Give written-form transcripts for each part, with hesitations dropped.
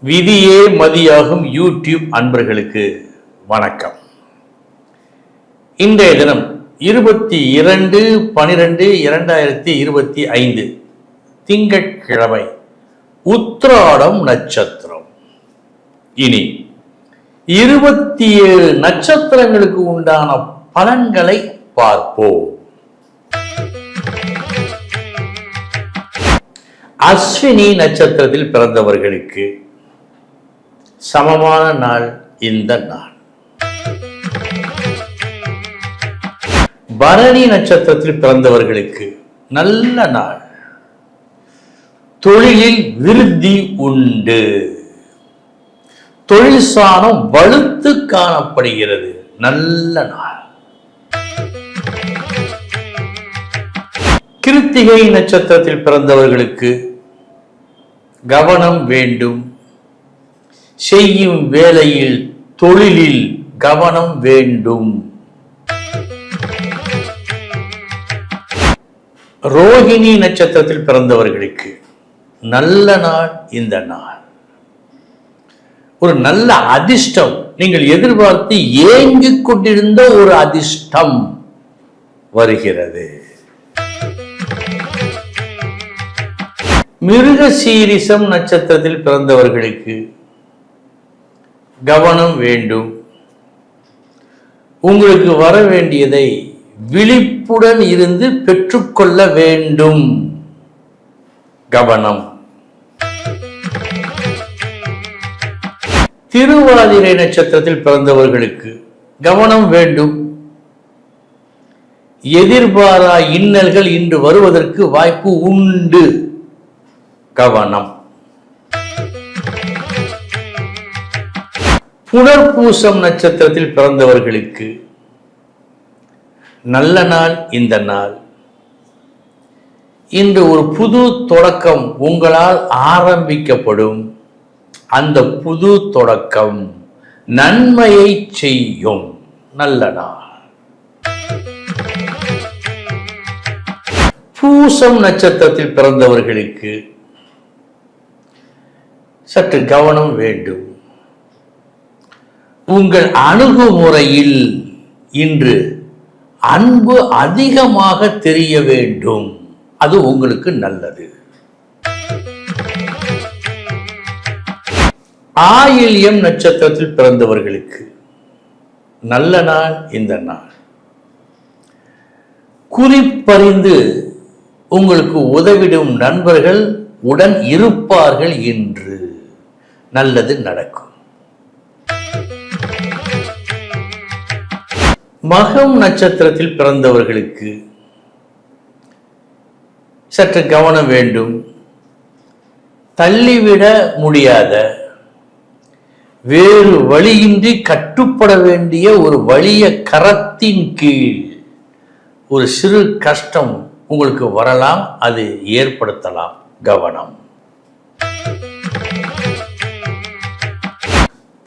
விதியே மதியாகும் யூடியூப் அன்பர்களுக்கு வணக்கம். இன்றைய தினம் 22/12/2025 திங்கட்கிழமை, உத்திராடம் நட்சத்திரம். இனி 27 நட்சத்திரங்களுக்கு உண்டான பலன்களை பார்ப்போம். அஸ்வினி நட்சத்திரத்தில் பிறந்தவர்களுக்கு சமமான நாள் இந்த நாள். பரணி நட்சத்திரத்தில் பிறந்தவர்களுக்கு நல்ல நாள். தொழிலில் விருத்தி உண்டு. தொழில் சாணம் வலுத்து காணப்படுகிறது. நல்ல நாள். கிருத்திகை நட்சத்திரத்தில் பிறந்தவர்களுக்கு கவனம் வேண்டும். செய்யும் வேலையில் தொழிலில் கவனம் வேண்டும். ரோகிணி நட்சத்திரத்தில் பிறந்தவர்களுக்கு நல்ல நாள் இந்த நாள். ஒரு நல்ல அதிர்ஷ்டம், நீங்கள் எதிர்பார்த்து ஏங்கிக் கொண்டிருந்த ஒரு அதிர்ஷ்டம் வருகிறது. மிருகசீரிஷம் நட்சத்திரத்தில் பிறந்தவர்களுக்கு கவனம் வேண்டும். உங்களுக்கு வர வேண்டியதை விழிப்புடன் இருந்து பெற்றுக்கொள்ள வேண்டும். கவனம். திருவாதிரை நட்சத்திரத்தில் பிறந்தவர்களுக்கு கவனம் வேண்டும். எதிர்பாரா இன்னல்கள் இன்று வருவதற்கு வாய்ப்பு உண்டு. கவனம். புனர்பூசம் நட்சத்திரத்தில் பிறந்தவர்களுக்கு நல்ல நாள் இந்த நாள். இன்று ஒரு புது தொடக்கம் உங்களால் ஆரம்பிக்கப்படும். அந்த புது தொடக்கம் நன்மையை செய்யும். நல்ல நாள். பூசம் நட்சத்திரத்தில் பிறந்தவர்களுக்கு சற்று கவனம் வேண்டும். உங்கள் அணுகுமுறையில் இன்று அன்பு அதிகமாக தெரிய வேண்டும். அது உங்களுக்கு நல்லது. ஆயில்யம் நட்சத்திரத்தில் பிறந்தவர்களுக்கு நல்ல நாள் இந்த நாள். குறிப்பறிந்து உங்களுக்கு உதவிடும் நண்பர்கள் உடன் இருப்பார்கள் என்று நல்லது நடக்கும். மகம் நட்சத்திரத்தில் பிறந்தவர்களுக்கு சற்று கவனம் வேண்டும். தள்ளிவிட முடியாத, வேறு வழியின்றி கட்டுப்பட வேண்டிய ஒரு வலிய கரத்தின் கீழ் ஒரு சிறு கஷ்டம் உங்களுக்கு வரலாம். அது ஏற்படுத்தலாம். கவனம்.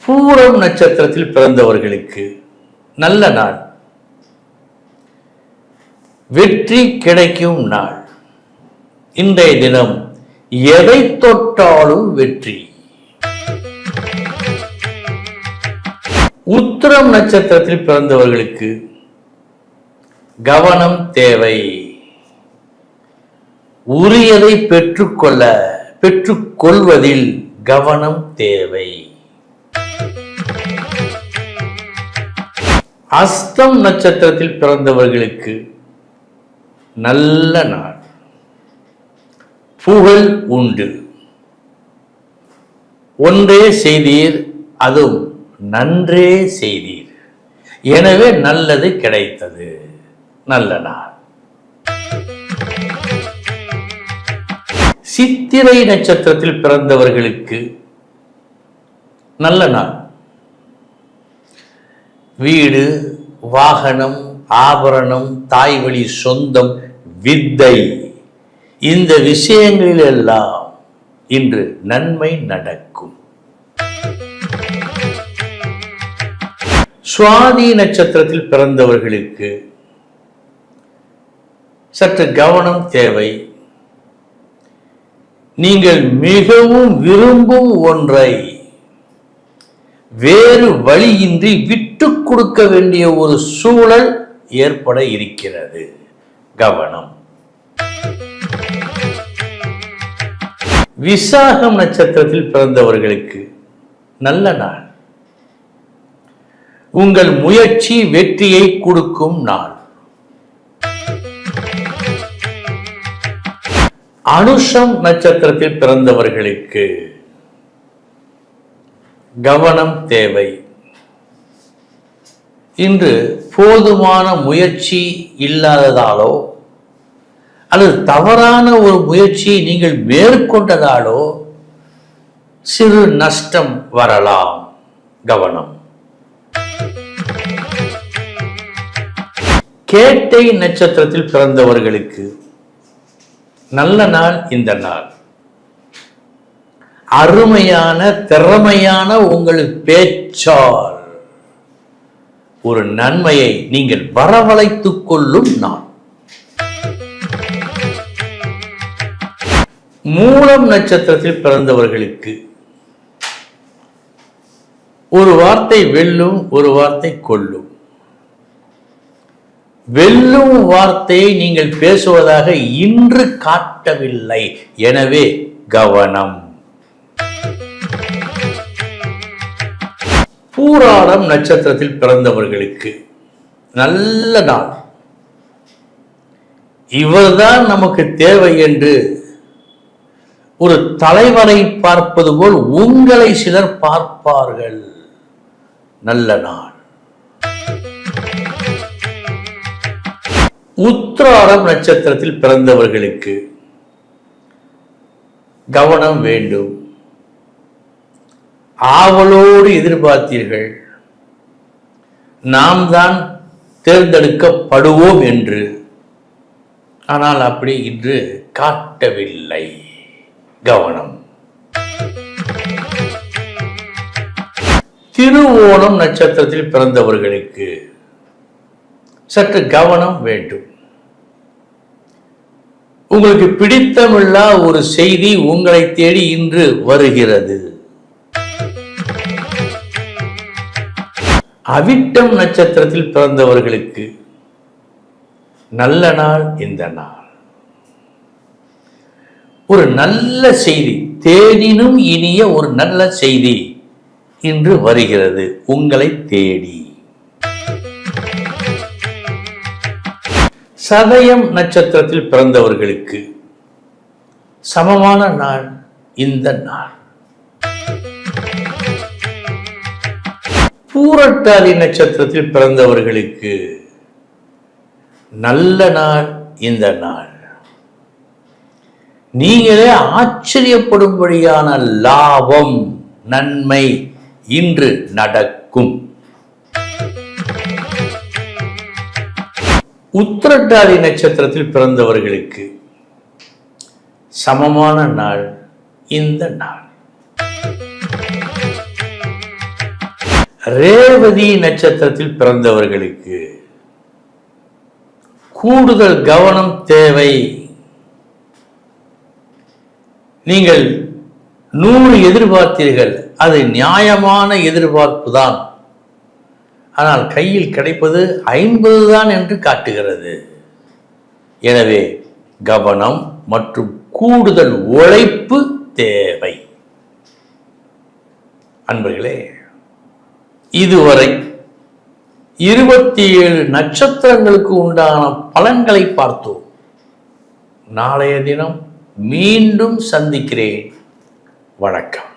பூரம் நட்சத்திரத்தில் பிறந்தவர்களுக்கு நல்ல நாள். வெற்றி கிடைக்கும் நாள். இன்றைய தினம் எதை தொட்டாலும் வெற்றி. உத்திரம் நட்சத்திரத்தில் பிறந்தவர்களுக்கு கவனம் தேவை. உரியதை பெற்றுக்கொள்வதில் கவனம் தேவை. அஸ்தம் நட்சத்திரத்தில் பிறந்தவர்களுக்கு நல்ல நாள். புகழ் உண்டு. ஒன்றே செய்தீர், அதுவும் நன்றே செய்தீர். எனவே நல்லது கிடைத்தது. நல்ல நாள். சித்திரை நட்சத்திரத்தில் பிறந்தவர்களுக்கு நல்ல நாள். வீடு, வாகனம், ஆபரணம், தாய்வழி சொந்தம், வித்தை, இந்த விஷயங்களில் எல்லாம் இன்று நன்மை நடக்கும். சுவாதி நட்சத்திரத்தில் பிறந்தவர்களுக்கு சற்று கவனம் தேவை. நீங்கள் மிகவும் விரும்பும் ஒன்றை வேறு வழியின்றி விட்டு கொடுக்க வேண்டிய ஒரு சூழல் ஏற்பட இருக்கிறது. கவனம். விசாகம் நட்சத்திரத்தில் பிறந்தவர்களுக்கு நல்ல நாள். உங்கள் முயற்சி வெற்றியை கொடுக்கும் நாள். அனுஷம் நட்சத்திரத்தில் பிறந்தவர்களுக்கு கவனம் தேவை. இன்று போதுமான முயற்சி இல்லாததாலோ அல்லது தவறான ஒரு முயற்சியை நீங்கள் மேற்கொண்டதாலோ சிறு நஷ்டம் வரலாம். கவனம். கேட்டை நட்சத்திரத்தில் பிறந்தவர்களுக்கு நல்ல நாள். இந்த நாள் அருமையான திறமையான உங்கள் பேச்சால் ஒரு நன்மையை நீங்கள் வரவழைத்துக் கொள்ளும் நாள். மூலம் நட்சத்திரத்தில் பிறந்தவர்களுக்கு ஒரு வார்த்தை வெல்லும், ஒரு வார்த்தை கொல்லும். வெல்லும் வார்த்தையை நீங்கள் பேசுவதாக இன்று காட்டவில்லை. எனவே கவனம். பூராடம் நட்சத்திரத்தில் பிறந்தவர்களுக்கு நல்ல நாள். இவர்தான் நமக்கு தேவை என்று ஒரு தலைவரை பார்ப்பது போல் உங்களை சிலர் பார்ப்பார்கள். நல்ல நாள். உத்திராடம் நட்சத்திரத்தில் பிறந்தவர்களுக்கு கவனம் வேண்டும். ஆவலோடு எதிர்பார்த்தீர்கள் நாம் தான் தேர்ந்தெடுக்கப்படுவோம் என்று. ஆனால் அப்படி இன்று காட்டவில்லை. கவனம். திருவோணம் நட்சத்திரத்தில் பிறந்தவர்களுக்கு சற்று கவனம் வேண்டும். உங்களுக்கு பிடித்தமில்லா ஒரு செய்தி உங்களை தேடி இன்று வருகிறது. அவிட்டம் நட்சத்திரத்தில் பிறந்தவர்களுக்கு நல்ல நாள். இந்த நாள் ஒரு நல்ல செய்தி, தேனினும் இனிய ஒரு நல்ல செய்தி இன்று வருகிறது உங்களை தேடி. சதயம் நட்சத்திரத்தில் பிறந்தவர்களுக்கு சமமான நாள். இந்த நாள். பூரட்டாதி நட்சத்திரத்தில் பிறந்தவர்களுக்கு நல்ல நாள். இந்த நாள். நீங்களே ஆச்சரியப்படும்படியான லாபம், நன்மை இன்று நடக்கும். உத்திரட்டாதி நட்சத்திரத்தில் பிறந்தவர்களுக்கு சமமான நாள். இந்த நாள். ரேவதி நட்சத்திரத்தில் பிறந்தவர்களுக்கு கூடுதல் கவனம் தேவை. நீங்கள் 100 எதிர்பார்த்தீர்கள், அது நியாயமான எதிர்பார்ப்பு தான். ஆனால் கையில் கிடைப்பது 50 தான் என்று காட்டுகிறது. எனவே கவனம் மற்றும் கூடுதல் உழைப்பு தேவை. அன்பர்களே, இதுவரை 27 நட்சத்திரங்களுக்கு உண்டான பலன்களை பார்த்தோம். நாளைய தினம் மீண்டும் சந்திக்கிறேன். வணக்கம்.